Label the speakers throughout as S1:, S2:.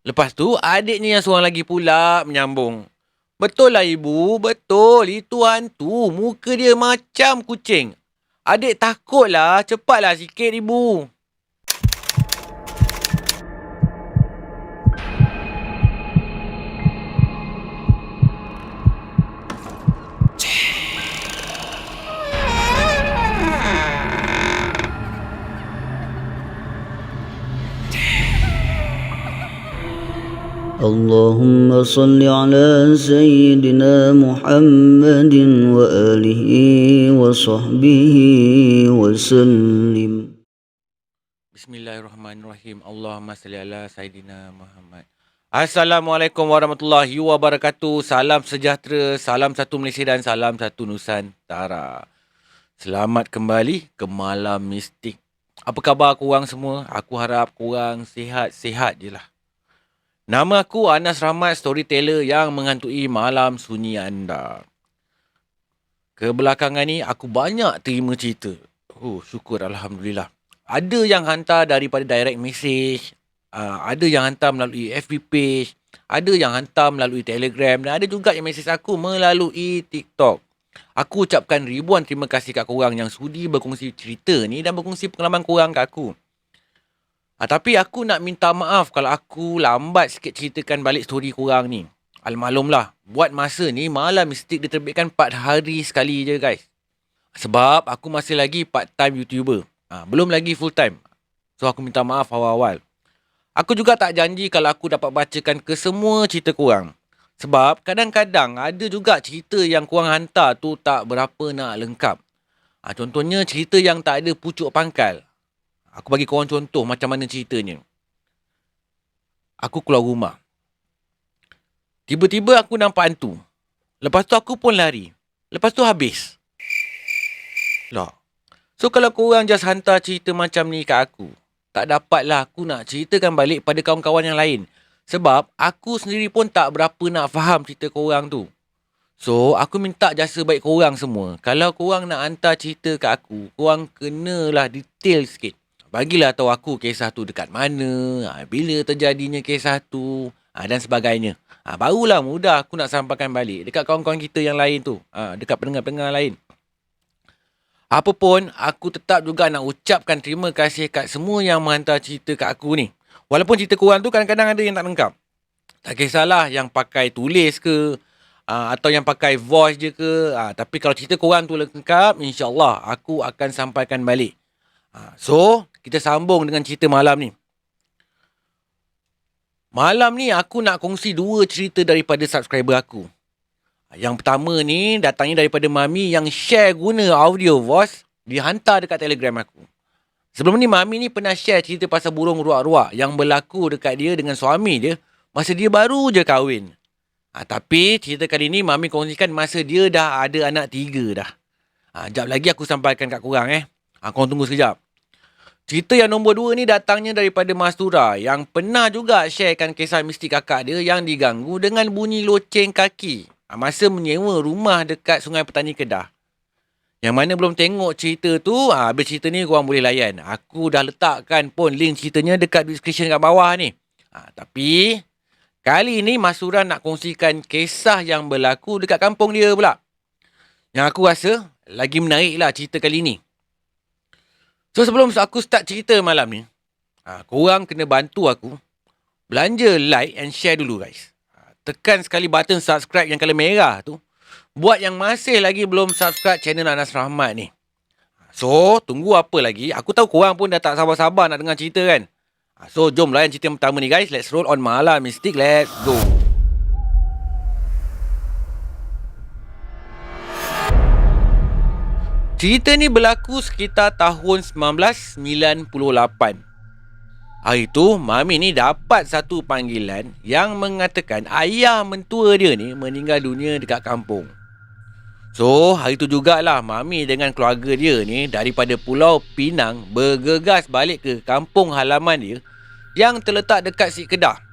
S1: Lepas tu adiknya yang seorang lagi pula menyambung. Betul lah ibu, betul. Itu hantu. Muka dia macam kucing. Adik takutlah. Cepatlah sikit ibu.
S2: اللهم صل على سيدنا محمد وآله وصحبه وسلم.
S1: Bismillahirrahmanirrahim. Allahumma salli ala Sayyidina Muhammad. Assalamualaikum warahmatullahi wabarakatuh. Salam sejahtera, salam satu Malaysia dan salam satu Nusantara. Selamat kembali ke Malam Mistik. Apa khabar korang semua? Aku harap korang sihat-sihat je lah. Nama aku Anas Rahmat, storyteller yang menghantui malam sunyi anda. Kebelakangan ni aku banyak terima cerita. Syukur Alhamdulillah. Ada yang hantar daripada direct message, ada yang hantar melalui FB page, ada yang hantar melalui Telegram dan ada juga yang message aku melalui TikTok. Aku ucapkan ribuan terima kasih kat korang yang sudi berkongsi cerita ni dan berkongsi pengalaman korang kat aku. Tapi aku nak minta maaf kalau aku lambat sikit ceritakan balik story korang ni. Almaklumlah, buat masa ni Malam Mistik diterbitkan 4 hari sekali je guys. Sebab aku masih lagi part-time YouTuber. Belum lagi full-time. So aku minta maaf awal-awal. Aku juga tak janji kalau aku dapat bacakan ke semua cerita korang. Sebab kadang-kadang ada juga cerita yang korang hantar tu tak berapa nak lengkap. Contohnya cerita yang tak ada pucuk pangkal. Aku bagi korang contoh macam mana ceritanya. Aku keluar rumah. Tiba-tiba aku nampak hantu. Lepas tu aku pun lari. Lepas tu habis. Lah. So kalau korang just hantar cerita macam ni kat aku, tak dapatlah aku nak ceritakan balik pada kawan-kawan yang lain. Sebab aku sendiri pun tak berapa nak faham cerita korang tu. So aku minta jasa baik korang semua. Kalau korang nak hantar cerita kat aku, korang kenalah detail sikit. Bagilah tahu aku kisah tu dekat mana, bila terjadinya kisah tu, dan sebagainya. Barulah mudah aku nak sampaikan balik dekat kawan-kawan kita yang lain tu, dekat pendengar-pendengar lain. Apa pun, aku tetap juga nak ucapkan terima kasih kat semua yang menghantar cerita kat aku ni. Walaupun cerita korang tu kadang-kadang ada yang tak lengkap. Tak kisahlah yang pakai tulis ke, atau yang pakai voice je ke. Tapi kalau cerita korang tu lengkap, insyaAllah aku akan sampaikan balik. So, kita sambung dengan cerita malam ni. Malam ni aku nak kongsi 2 cerita daripada subscriber aku. Yang pertama ni datangnya daripada Mami yang share guna audio voice dihantar dekat Telegram aku. Sebelum ni Mami ni pernah share cerita pasal burung ruak-ruak yang berlaku dekat dia dengan suami dia masa dia baru je kahwin. Tapi cerita kali ni Mami kongsikan masa dia dah ada anak 3 dah. Sekejap lagi aku sampaikan kat korang korang tunggu sekejap. Cerita yang nombor 2 ni datangnya daripada Mastura yang pernah juga sharekan kisah mistik kakak dia yang diganggu dengan bunyi loceng kaki masa menyewa rumah dekat Sungai Petani Kedah. Yang mana belum tengok cerita tu, habis cerita ni korang boleh layan. Aku dah letakkan pun link ceritanya dekat description kat bawah ni. Tapi kali ni Mastura nak kongsikan kisah yang berlaku dekat kampung dia pula. Yang aku rasa lagi menarik lah cerita kali ni. So sebelum aku start cerita malam ni, korang kena bantu aku belanja like and share dulu guys. Tekan sekali button subscribe yang colour merah tu. Buat yang masih lagi belum subscribe channel Anas Rahmat ni. So tunggu apa lagi? Aku tahu korang pun dah tak sabar-sabar nak dengar cerita kan. So jom layan cerita yang pertama ni guys. Let's roll on Malam Mistik. Let's go. Cerita ni berlaku sekitar tahun 1998. Hari tu, Mami ni dapat satu panggilan yang mengatakan ayah mentua dia ni meninggal dunia dekat kampung. So, hari tu jugalah Mami dengan keluarga dia ni daripada Pulau Pinang bergegas balik ke kampung halaman dia yang terletak dekat Sik Kedah.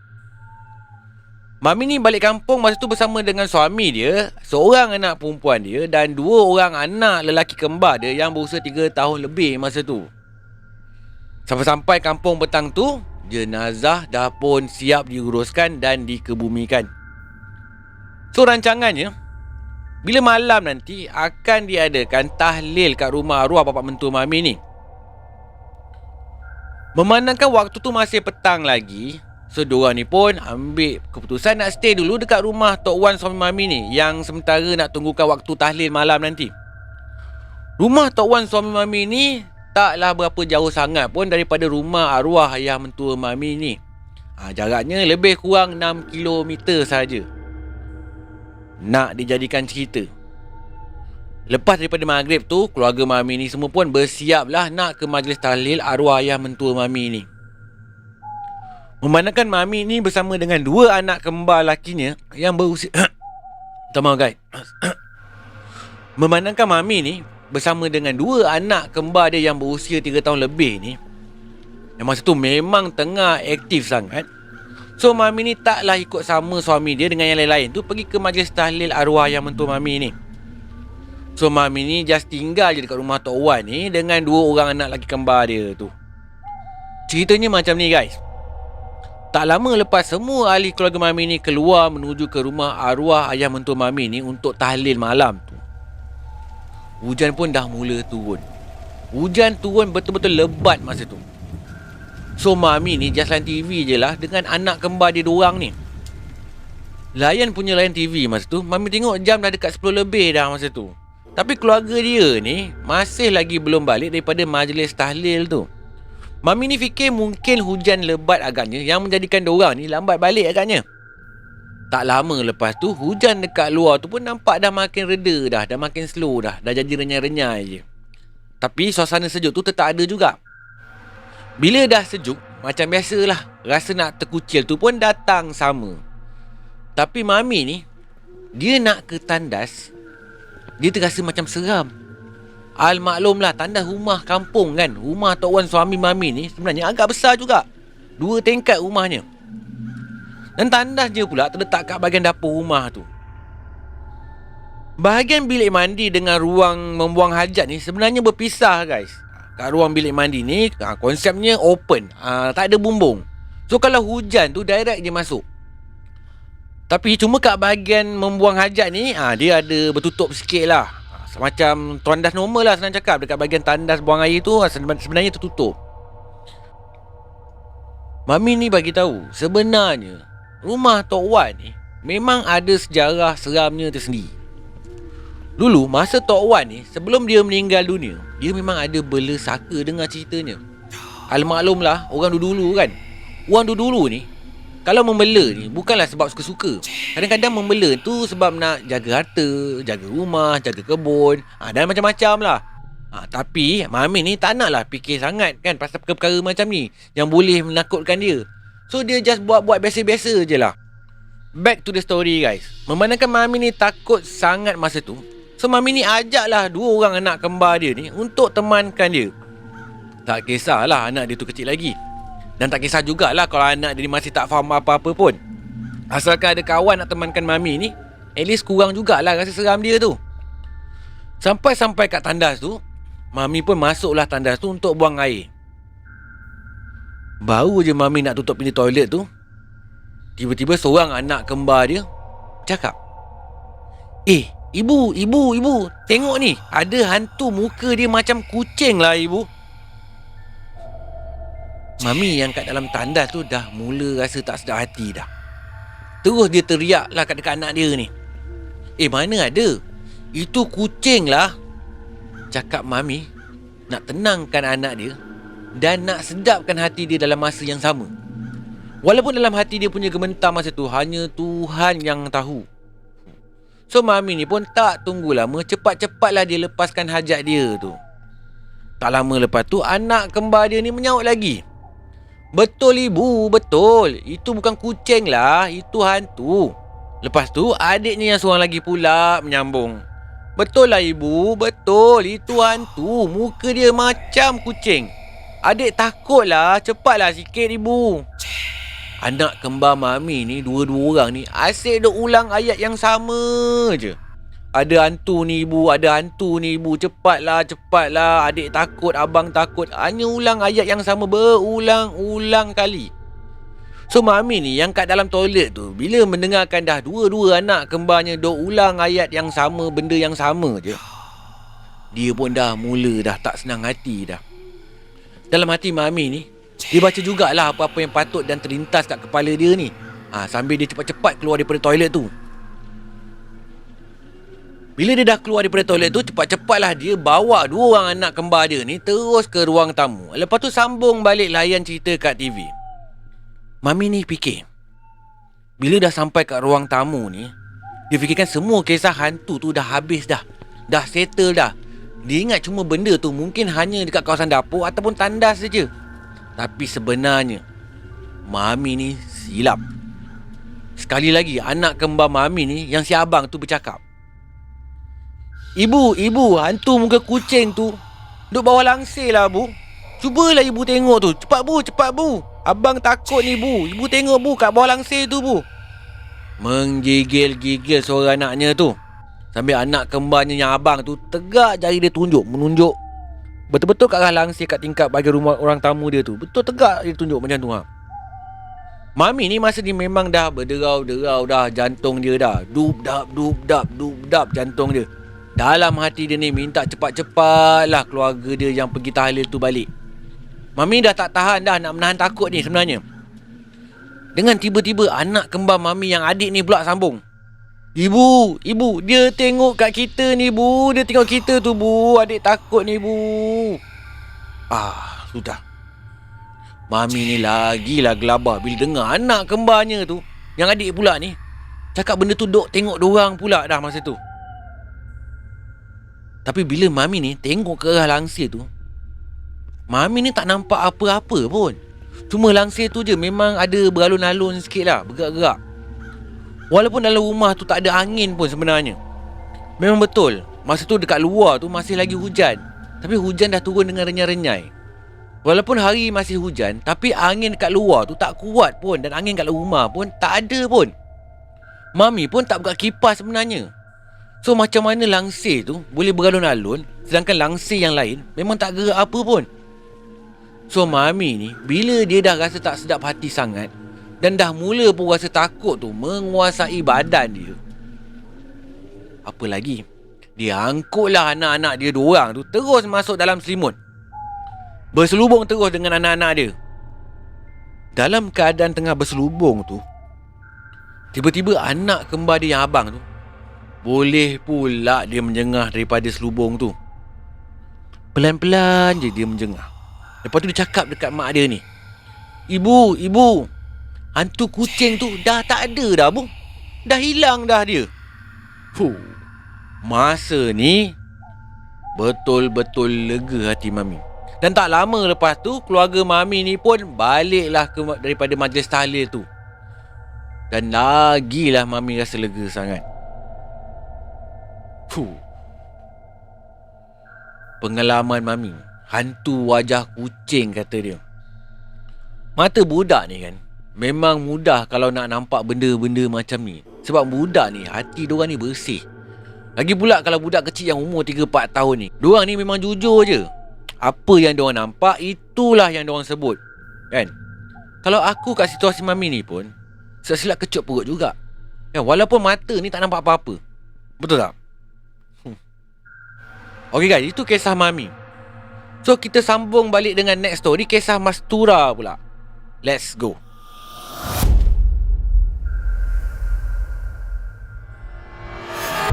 S1: Mami ni balik kampung masa tu bersama dengan suami dia, seorang anak perempuan dia dan 2 orang anak lelaki kembar dia yang berusia 3 tahun lebih masa tu. Sampai-sampai kampung petang tu, jenazah dah pun siap diuruskan dan dikebumikan. So rancangannya, bila malam nanti akan diadakan tahlil kat rumah arwah bapak mentua mami ni. Memandangkan waktu tu masih petang lagi, so diorang ni pun ambil keputusan nak stay dulu dekat rumah Tok Wan suami mami ni, yang sementara nak tunggukan waktu tahlil malam nanti. Rumah Tok Wan suami mami ni taklah berapa jauh sangat pun daripada rumah arwah ayah mentua mami ni. Jaraknya lebih kurang 6 km saja. Nak dijadikan cerita, lepas daripada maghrib tu, keluarga mami ni semua pun bersiap lah nak ke majlis tahlil arwah ayah mentua mami ni. Memandangkan mami ni bersama dengan 2 anak kembar lakinya yang berusia minta maaf guys. Memandangkan mami ni bersama dengan 2 anak kembar dia yang berusia 3 tahun lebih ni, yang masa tu memang tengah aktif sangat. So mami ni taklah ikut sama suami dia dengan yang lain-lain tu pergi ke majlis tahlil arwah ayah mentua mami ni. So mami ni just tinggal je dekat rumah Tok Wan ni dengan 2 orang anak lelaki kembar dia tu. Ceritanya macam ni guys. Tak lama lepas semua ahli keluarga mami ni keluar menuju ke rumah arwah ayah mentua mami ni untuk tahlil malam tu, hujan pun dah mula turun. Hujan turun betul-betul lebat masa tu. So mami ni just layan TV je lah dengan anak kembar dia 2 orang ni. Layan TV masa tu, mami tengok jam dah dekat 10 lebih dah masa tu. Tapi keluarga dia ni masih lagi belum balik daripada majlis tahlil tu. Mami ni fikir mungkin hujan lebat agaknya yang menjadikan diorang ni lambat balik agaknya. Tak lama lepas tu, hujan dekat luar tu pun nampak dah makin reda dah makin slow dah jadi renyai-renyai je. Tapi suasana sejuk tu tetap ada juga. Bila dah sejuk, macam biasalah, rasa nak terkucil tu pun datang sama. Tapi mami ni, dia nak ke tandas, dia terasa macam seram. Maklumlah, tandas rumah kampung kan. Rumah Tok Wan suami mami ni sebenarnya agak besar juga, 2 tingkat rumahnya. Dan tandas dia pula terletak kat bahagian dapur rumah tu. Bahagian bilik mandi dengan ruang membuang hajat ni sebenarnya berpisah guys. Kat ruang bilik mandi ni konsepnya open, tak ada bumbung. So kalau hujan tu direct je masuk. Tapi cuma kat bahagian membuang hajat ni dia ada bertutup sikit lah, semacam tandas normal lah senang cakap. Dekat bahagian tandas buang air tu sebenarnya tertutup. Mami ni bagi tahu sebenarnya rumah Tok Wan ni memang ada sejarah seramnya tersendiri. Dulu masa Tok Wan ni sebelum dia meninggal dunia, dia memang ada bela saka dengar ceritanya. Maklumlah, orang dulu-dulu kan. Orang dulu-dulu ni kalau membela ni bukanlah sebab suka-suka. Kadang-kadang membela tu sebab nak jaga harta, jaga rumah, jaga kebun, dan macam-macam lah. Tapi mami ni tak nak lah fikir sangat kan pasal perkara-perkara macam ni yang boleh menakutkan dia. So dia just buat-buat biasa-biasa je lah. Back to the story guys. Memandangkan mami ni takut sangat masa tu, so mami ni ajaklah 2 orang anak kembar dia ni untuk temankan dia. Tak kisahlah anak dia tu kecil lagi, dan tak kisah jugalah kalau anak dia masih tak faham apa-apa pun. Asalkan ada kawan nak temankan mami ni, at least kurang jugalah rasa seram dia tu. Sampai kat tandas tu, mami pun masuklah tandas tu untuk buang air. Baru je mami nak tutup pintu toilet tu, tiba-tiba seorang anak kembar dia cakap, Ibu, tengok ni, ada hantu muka dia macam kucing lah ibu. Mami yang kat dalam tandas tu dah mula rasa tak sedap hati dah. Terus dia teriak lah kat dekat anak dia ni, mana ada, itu kucing lah. Cakap mami nak tenangkan anak dia dan nak sedapkan hati dia dalam masa yang sama. Walaupun dalam hati dia punya gementar masa tu hanya Tuhan yang tahu. So mami ni pun tak tunggu lama, cepat-cepatlah dia lepaskan hajat dia tu. Tak lama lepas tu anak kembar dia ni menyaut lagi, betul ibu, betul, itu bukan kucing lah, itu hantu. Lepas tu adiknya yang seorang lagi pula menyambung, betul lah ibu, betul, itu hantu, muka dia macam kucing. Adik takut lah, cepatlah sikit ibu. Anak kembar mami ni, 2 orang ni asyik duk ulang ayat yang sama je. Ada hantu ni ibu, ada hantu ni ibu, cepatlah, adik takut, abang takut. Hanya ulang ayat yang sama berulang-ulang kali. So Mami ni yang kat dalam toilet tu, bila mendengarkan dah dua-dua anak kembarnya duk ulang ayat yang sama, benda yang sama je, dia pun dah mula dah tak senang hati dah. Dalam hati Mami ni, dia baca jugalah apa-apa yang patut dan terlintas kat kepala dia ni. Sambil dia cepat-cepat keluar daripada toilet tu. Bila dia dah keluar daripada toilet tu, cepat-cepatlah dia bawa dua orang anak kembar dia ni terus ke ruang tamu. Lepas tu sambung balik layan cerita kat TV. Mami ni fikir, bila dah sampai kat ruang tamu ni, dia fikirkan semua kisah hantu tu dah habis dah. Dah settle dah. Dia ingat cuma benda tu mungkin hanya dekat kawasan dapur ataupun tandas saja. Tapi sebenarnya Mami ni silap. Sekali lagi anak kembar Mami ni yang si abang tu bercakap, Ibu, hantu muka kucing tu duk bawah langsir lah bu. Cubalah ibu tengok tu. Cepat bu. Abang takut ni bu. Ibu tengok bu kat bawah langsir tu bu. Menggigil-gigil suara anaknya tu. Sambil anak kembarnya yang abang tu tegak jari dia menunjuk. Betul-betul kat arah langsir kat tingkap bahagian rumah orang tamu dia tu. Betul tegak dia tunjuk macam tu. Mami ni masa ni memang dah berderau-derau dah jantung dia dah. Dub-dap jantung dia. Dalam hati dia ni minta cepat-cepatlah keluarga dia yang pergi tahlil tu balik. Mami dah tak tahan dah nak menahan takut ni sebenarnya. Dengan tiba-tiba anak kembar Mami yang adik ni pula sambung, Ibu, dia tengok kat kita ni bu. Dia tengok kita tu bu. Adik takut ni bu. Sudah. Mami ni lagilah gelabah bila dengar anak kembarnya tu, yang adik pula ni, cakap benda tu duk tengok dorang pula dah masa tu. Tapi bila Mami ni tengok ke arah langsir tu, Mami ni tak nampak apa-apa pun. Cuma langsir tu je memang ada beralun-alun sikit lah, bergerak-gerak. Walaupun dalam rumah tu tak ada angin pun sebenarnya. Memang betul, masa tu dekat luar tu masih lagi hujan. Tapi hujan dah turun dengan renyai-renyai. Walaupun hari masih hujan, tapi angin dekat luar tu tak kuat pun. Dan angin kat rumah pun tak ada pun. Mami pun tak buka kipas sebenarnya. So macam mana langsir tu boleh beralun-alun, sedangkan langsir yang lain memang tak gerak apa pun. So Mami ni bila dia dah rasa tak sedap hati sangat dan dah mula pun rasa takut tu menguasai badan dia, apa lagi, dia angkutlah anak-anak dia dua orang tu terus masuk dalam selimut, berselubung terus dengan anak-anak dia. Dalam keadaan tengah berselubung tu, tiba-tiba anak kembar dia yang abang tu boleh pula dia menjengah daripada selubung tu. Pelan-pelan je dia menjengah. Lepas tu dia cakap dekat mak dia ni, Ibu, hantu kucing tu dah tak ada dah bu. Dah hilang dah dia. Masa ni betul-betul lega hati Mami. Dan tak lama lepas tu keluarga Mami ni pun baliklah daripada majlis tahlil tu. Dan lagilah Mami rasa lega sangat. Pengalaman Mami hantu wajah kucing, kata dia. Mata budak ni kan memang mudah kalau nak nampak benda-benda macam ni. Sebab budak ni hati diorang ni bersih. Lagi pula kalau budak kecil yang umur 3-4 tahun ni, diorang ni memang jujur je. Apa yang diorang nampak, itulah yang diorang sebut, kan? Kalau aku kat situasi Mami ni pun silap kecut perut juga, kan? Walaupun mata ni tak nampak apa-apa. Betul tak? Okay guys, itu kisah Mami. So kita sambung balik dengan next story, kisah Mastura pula. Let's go.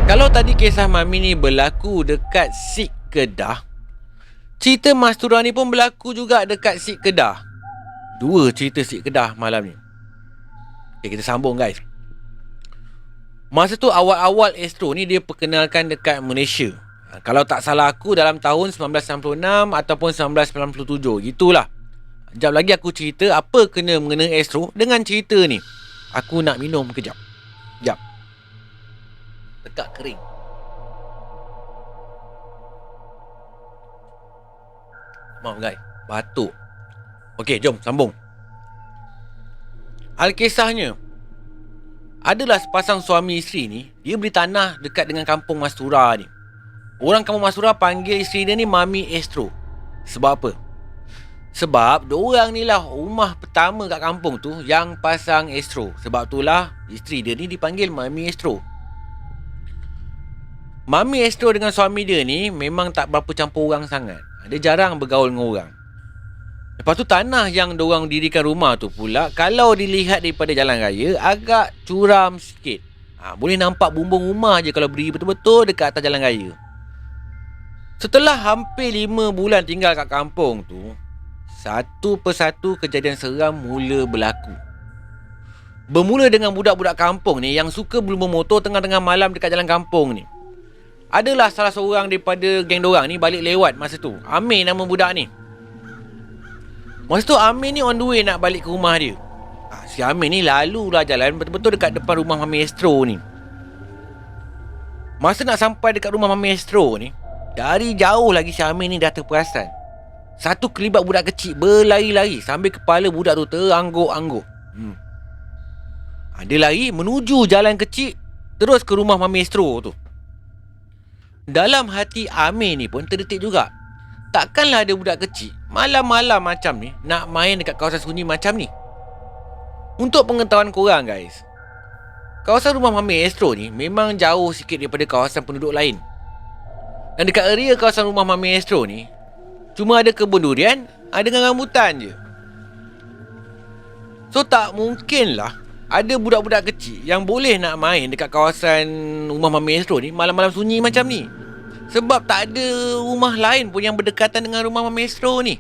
S1: Kalau tadi kisah Mami ni berlaku dekat Sik Kedah, cerita Mastura ni pun berlaku juga dekat Sik Kedah. Dua cerita Sik Kedah malam ni. Okay, kita sambung guys. Masa tu awal-awal Astro ni dia perkenalkan dekat Malaysia. Kalau tak salah aku dalam tahun 1996 ataupun 1997, gitulah. Sekejap lagi aku cerita apa kena mengenai Astro dengan cerita ni. Aku nak minum kejap. Sekejap. Tekak kering. Maaf guys, batuk. Okey, jom sambung. Alkisahnya, adalah sepasang suami isteri ni, dia beli tanah dekat dengan kampung Mastura ni. Orang kampung Mastura panggil isteri dia ni Mami Astro. Sebab apa? Sebab diorang ni lah rumah pertama kat kampung tu yang pasang Astro. Sebab itulah isteri dia ni dipanggil Mami Astro. Mami Astro dengan suami dia ni memang tak berapa campur orang sangat. Dia jarang bergaul dengan orang. Lepas tu tanah yang diorang dirikan rumah tu pula, kalau dilihat daripada jalan raya, agak curam sikit. Boleh nampak bumbung rumah je kalau berdiri betul-betul dekat atas jalan raya. Setelah hampir 5 bulan tinggal kat kampung tu, satu persatu kejadian seram mula berlaku. Bermula dengan budak-budak kampung ni yang suka bermotor tengah-tengah malam dekat jalan kampung ni. Adalah salah seorang daripada geng dorang ni balik lewat masa tu. Amir nama budak ni. Masa tu Amir ni on the way nak balik ke rumah dia. Si Amir ni lalulah jalan betul-betul dekat depan rumah Mami Astro ni. Masa nak sampai dekat rumah Mami Astro ni, dari jauh lagi si Amir ni dah terperasan. Satu kelibat budak kecil berlari-lari sambil kepala budak tu terangguk-angguk. Dia lari menuju jalan kecil terus ke rumah Mami Astro tu. Dalam hati Amir ni pun terdetik juga. Takkanlah ada budak kecil malam-malam macam ni nak main dekat kawasan sunyi macam ni. Untuk pengetahuan korang guys, kawasan rumah Mami Astro ni memang jauh sikit daripada kawasan penduduk lain. Dan dekat area kawasan rumah Mami Astro ni cuma ada kebun durian, ada dengan rambutan je. So tak mungkin lah ada budak-budak kecil yang boleh nak main dekat kawasan rumah Mami Astro ni malam-malam sunyi macam ni. Sebab tak ada rumah lain pun yang berdekatan dengan rumah Mami Astro ni.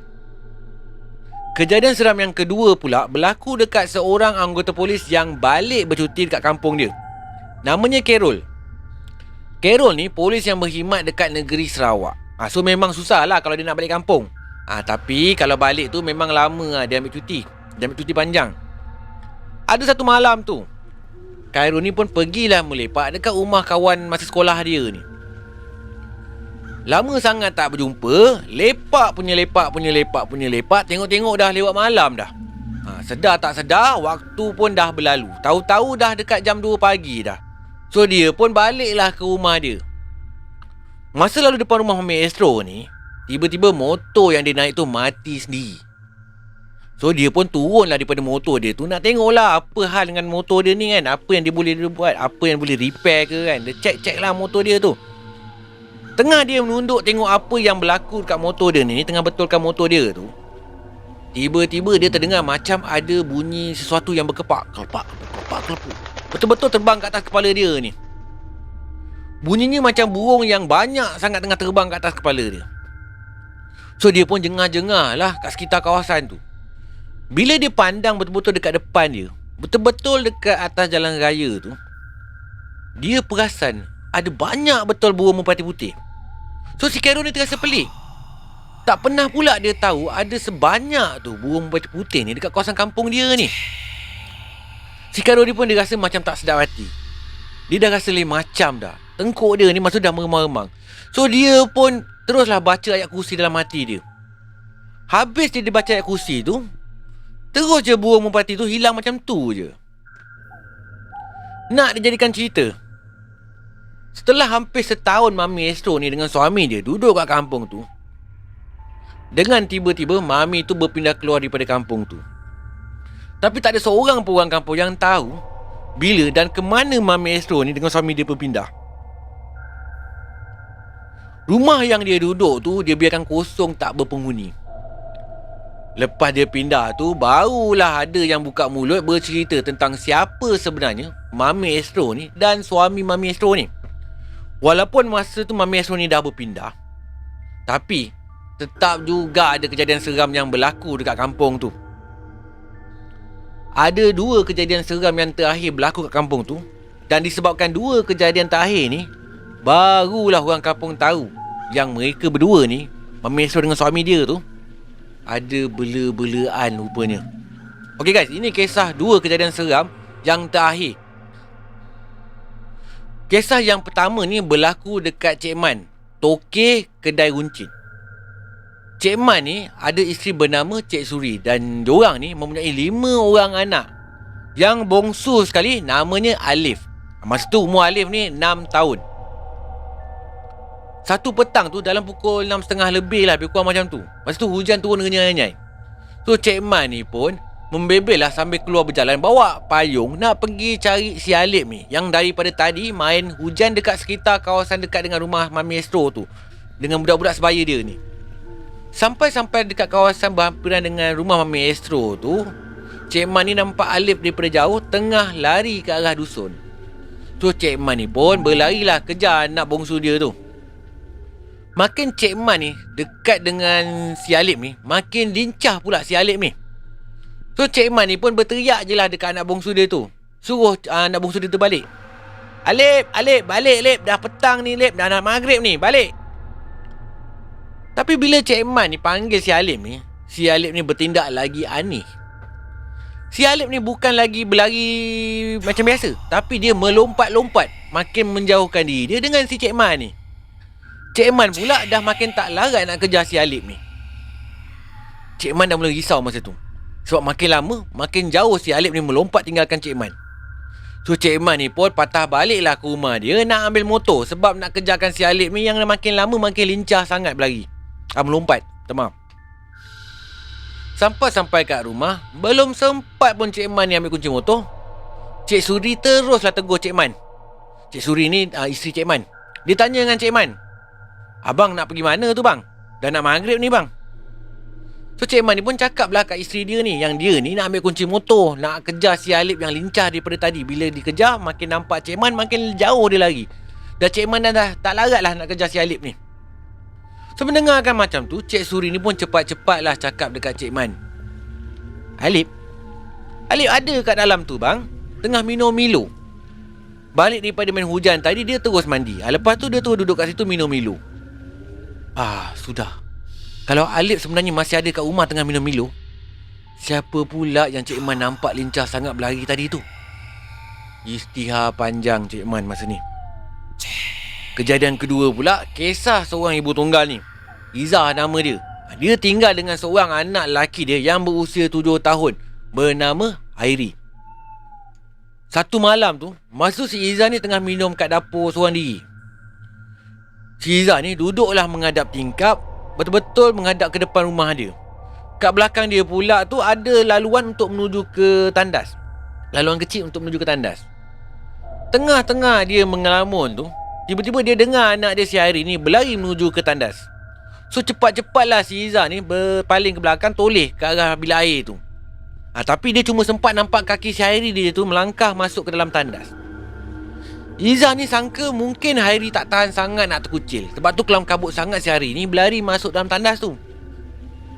S1: Kejadian seram yang kedua pula berlaku dekat seorang anggota polis yang balik bercuti dekat kampung dia. Namanya Carol. Carol ni polis yang berkhidmat dekat negeri Sarawak. So memang susah lah kalau dia nak balik kampung. Tapi kalau balik tu memang lama dia ambil cuti. Dia ambil cuti panjang. Ada satu malam tu, Carol ni pun pergilah melepak dekat rumah kawan masa sekolah dia ni. Lama sangat tak berjumpa, lepak punya lepak, tengok-tengok dah lewat malam dah. Sedar tak sedar, waktu pun dah berlalu. Tahu-tahu dah dekat jam 2 pagi dah. So dia pun baliklah ke rumah dia. Masa lalu depan rumah Mami Astro ni, tiba-tiba motor yang dia naik tu mati sendiri. So dia pun turunlah daripada motor dia tu, nak tengoklah apa hal dengan motor dia ni kan. Apa yang dia boleh buat, apa yang boleh repair ke kan. Dia check lah motor dia tu. Tengah dia menunduk tengok apa yang berlaku dekat motor dia ni, tengah betulkan motor dia tu, tiba-tiba dia terdengar macam ada bunyi sesuatu yang berkepak. Kelepak. Betul-betul terbang kat atas kepala dia ni. Bunyinya macam burung yang banyak sangat tengah terbang kat atas kepala dia. So dia pun jengah-jengah lah kat sekitar kawasan tu. Bila dia pandang betul-betul dekat depan dia, betul-betul dekat atas jalan raya tu, dia perasan ada banyak betul burung merpati putih. So si Carol ni terasa pelik. Tak pernah pula dia tahu ada sebanyak tu burung merpati putih ni dekat kawasan kampung dia ni. Si Carol ni pun dia rasa macam tak sedap hati. Dia dah rasa lain macam dah. Tengkuk dia ni maksud dah meremang-remang. So dia pun teruslah baca ayat kursi dalam hati dia. Habis dia baca ayat kursi tu, terus je burung merpati tu hilang macam tu je. Nak dijadikan cerita, setelah hampir setahun Mami Astro ni dengan suami dia duduk kat kampung tu, dengan tiba-tiba Mami tu berpindah keluar daripada kampung tu. Tapi tak ada seorang pun orang kampung yang tahu bila dan ke mana Mami Astro ni dengan suami dia berpindah. Rumah yang dia duduk tu dia biarkan kosong tak berpenghuni. Lepas dia pindah tu, barulah ada yang buka mulut bercerita tentang siapa sebenarnya Mami Astro ni dan suami Mami Astro ni. Walaupun masa tu Mami Astro ni dah berpindah, tapi tetap juga ada kejadian seram yang berlaku dekat kampung tu. Ada 2 kejadian seram yang terakhir berlaku kat kampung tu. Dan disebabkan 2 kejadian terakhir ni, barulah orang kampung tahu yang mereka berdua ni, Mami Astro dengan suami dia tu, ada bela-belaan rupanya. Okey guys, ini kisah 2 kejadian seram yang terakhir. Kisah yang pertama ni berlaku dekat Cik Man, Tokeh Kedai Runcit. Cik Man ni ada isteri bernama Cik Suri dan diorang ni mempunyai 5 orang anak. Yang bongsu sekali namanya Alif. Masa tu umur Alif ni 6 tahun. Satu petang tu dalam pukul 6.30 lebih lah, lebih kurang macam tu. Masa tu hujan turun renyai-renyai. So Cik Man ni pun membebel lah sambil keluar berjalan, bawa payung nak pergi cari si Alip ni, yang daripada tadi main hujan dekat sekitar kawasan dekat dengan rumah Mami Astro tu, dengan budak-budak sebaya dia ni. Sampai dekat kawasan berhampiran dengan rumah Mami Astro tu, Cik Man ni nampak Alip daripada jauh tengah lari ke arah dusun. So Cik Man ni pun berlarilah kejar anak bongsu dia tu. Makin Cik Man ni dekat dengan si Alip ni, makin lincah pula si Alip ni. So Cik Man ni pun berteriak je lah dekat anak bongsu dia tu, suruh anak bongsu dia tu balik. Alip, balik Alip, dah petang ni Alip, dah nak maghrib ni, balik. Tapi bila Cik Man ni panggil si Alip ni bertindak lagi aneh. Si Alip ni bukan lagi berlari macam biasa, tapi dia melompat-lompat, makin menjauhkan diri dia dengan si Cik Man ni. Cik Man pula dah makin tak larat nak kejar si Alip ni. Cik Man dah mula risau masa tu, sebab makin lama makin jauh si Alip ni melompat tinggalkan Cik Man. So Cik Man ni pun patah baliklah ke rumah dia nak ambil motor, sebab nak kejarkan si Alip ni yang makin lama makin lincah sangat berlari, melompat, maaf. Sampai kat rumah, belum sempat pun Cik Man ni ambil kunci motor, Cik Suri teruslah tegur Cik Man. Cik Suri ni isteri Cik Man. Dia tanya dengan Cik Man, "Abang nak pergi mana tu bang? Dah nak maghrib ni bang." So Cik Man ni pun cakap lah kat isteri dia ni, yang dia ni nak ambil kunci motor, nak kejar si Alip yang lincah daripada tadi. Bila dikejar, makin nampak Cik Man makin jauh dia lari. Dah Cik Man dah tak larat lah nak kejar si Alip ni. So mendengarkan macam tu, Cik Suri ni pun cepat-cepat lah cakap dekat Cik Man, Alip ada kat dalam tu bang, tengah minum Milo. Balik daripada main hujan tadi, dia terus mandi. Lepas tu dia terus duduk kat situ minum Milo. Sudah. Kalau Alip sebenarnya masih ada kat rumah tengah minum Milo, siapa pula yang Cik Man nampak lincah sangat berlari tadi tu? Isytihar panjang Cik Man masa ni. Kejadian kedua pula, kisah seorang ibu tunggal ni, Izzah nama dia. Dia tinggal dengan seorang anak lelaki dia yang berusia 7 tahun, bernama Hairi. Satu malam tu, masa si Izzah ni tengah minum kat dapur seorang diri, si Izzah ni duduklah menghadap tingkap, betul-betul menghadap ke depan rumah dia. Kat belakang dia pula tu ada laluan untuk menuju ke tandas. Laluan kecil untuk menuju ke tandas. Tengah-tengah dia mengelamun tu, tiba-tiba dia dengar anak dia si Hairi ni berlari menuju ke tandas. So cepat-cepatlah si Izzah ni berpaling ke belakang, toleh ke arah bilik air tu. Tapi dia cuma sempat nampak kaki si Hairi dia tu melangkah masuk ke dalam tandas. Izzah ni sangka mungkin Hairi tak tahan sangat nak terkucil, sebab tu kelam kabut sangat si Hairi ni berlari masuk dalam tandas tu.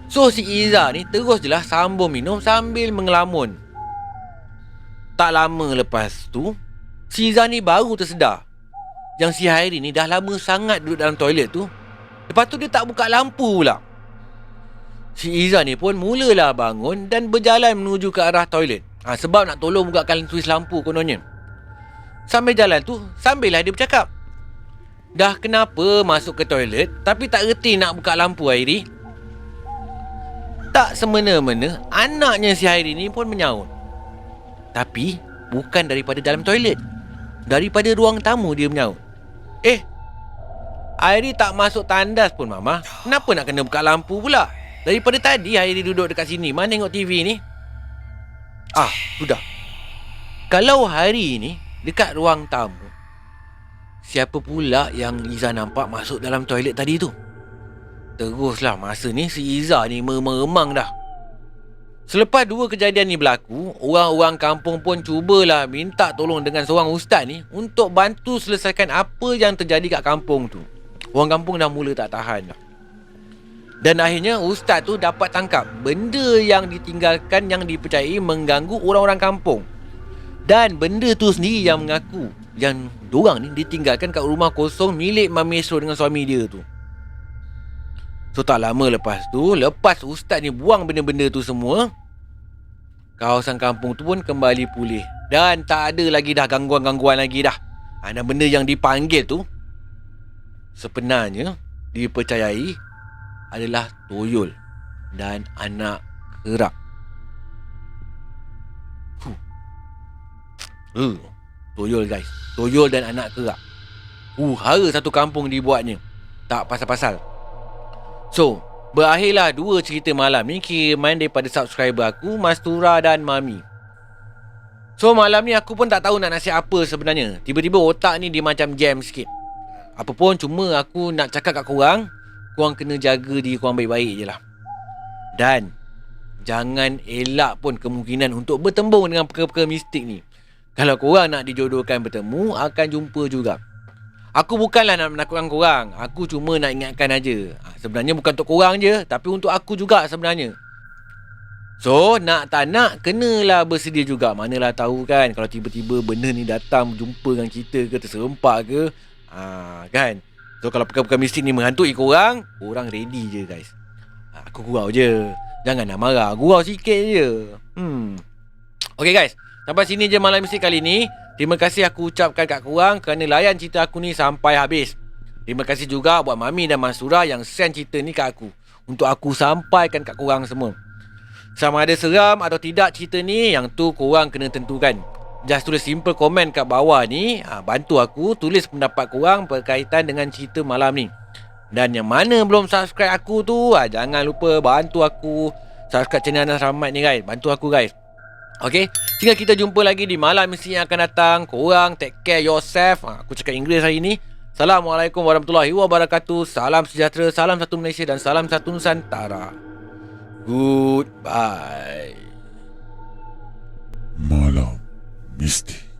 S1: So si Izzah ni terus je lah sambung minum sambil mengelamun. Tak lama lepas tu, si Izzah ni baru tersedar yang si Hairi ni dah lama sangat duduk dalam toilet tu. Lepas tu dia tak buka lampu pula. Si Izzah ni pun mulalah bangun dan berjalan menuju ke arah toilet, sebab nak tolong bukakan suis lampu kononnya. Sambil jalan tu, sambil lah dia bercakap, dah kenapa masuk ke toilet tapi tak reti nak buka lampu Hairi? Tak semena-mena anaknya si Hairi ni pun menyaut. Tapi bukan daripada dalam toilet, daripada ruang tamu dia menyaut. Hairi tak masuk tandas pun mama, kenapa nak kena buka lampu pula? Daripada tadi Hairi duduk dekat sini, mana tengok TV ni? Sudah. Kalau Hairi ni dekat ruang tamu, siapa pula yang Izzah nampak masuk dalam toilet tadi tu? Teruslah masa ni si Izzah ni meremang dah. Selepas dua kejadian ni berlaku, orang-orang kampung pun cubalah minta tolong dengan seorang ustaz ni untuk bantu selesaikan apa yang terjadi kat kampung tu. Orang kampung dah mula tak tahan dah. Dan akhirnya ustaz tu dapat tangkap benda yang ditinggalkan yang dipercayai mengganggu orang-orang kampung. Dan benda tu sendiri yang mengaku yang dorang ni ditinggalkan kat rumah kosong milik Mami Astro dengan suami dia tu. So tak lama lepas tu, lepas ustaz ni buang benda-benda tu semua, kawasan kampung tu pun kembali pulih. Dan tak ada lagi dah gangguan-gangguan lagi dah. Dan benda yang dipanggil tu sebenarnya dipercayai adalah tuyul dan anak kerak. Tuyul guys, tuyul dan anak kerak. Hara satu kampung dibuatnya, tak pasal-pasal. So Berakhirlah 2 cerita malam ni kiriman daripada subscriber aku, Mastura dan Mami. So malam ni aku pun tak tahu nak nasihat apa sebenarnya. Tiba-tiba otak ni dia macam jam sikit. Apa pun cuma aku nak cakap kat korang, korang kena jaga diri korang baik-baik je lah. Dan jangan elak pun kemungkinan untuk bertembung dengan perkara-perkara mistik ni. Kalau korang nak dijodohkan bertemu, akan jumpa juga. Aku bukanlah nak menakutkan korang. Aku cuma nak ingatkan aja. Sebenarnya bukan untuk korang je, tapi untuk aku juga sebenarnya. So, nak tak nak, kenalah bersedia juga. Manalah tahu kan, kalau tiba-tiba benda ni datang jumpa dengan kita ke, terserempak ke. Kan? So, kalau perkara-perkara mistik ni menghantui korang, korang ready je guys. Aku gurau je. Jangan nak marah. Gurau sikit je. Okay guys, sampai sini je malam mistik kali ni. Terima kasih aku ucapkan kat korang kerana layan cerita aku ni sampai habis. Terima kasih juga buat Mami dan Mansura yang send cerita ni kat aku, untuk aku sampaikan kat korang semua. Sama ada seram atau tidak cerita ni, yang tu korang kena tentukan. Just tulis simple komen kat bawah ni. Bantu aku tulis pendapat korang berkaitan dengan cerita malam ni. Dan yang mana belum subscribe aku tu, jangan lupa bantu aku subscribe channel Anas Rahmat ni guys. Bantu aku guys. Okay, sehingga kita jumpa lagi di malam misteri yang akan datang. Korang take care yourself. Aku cakap Inggeris hari ni. Assalamualaikum warahmatullahi wabarakatuh. Salam sejahtera, salam satu Malaysia dan salam satu Nusantara. Goodbye.
S3: Malam Mistik.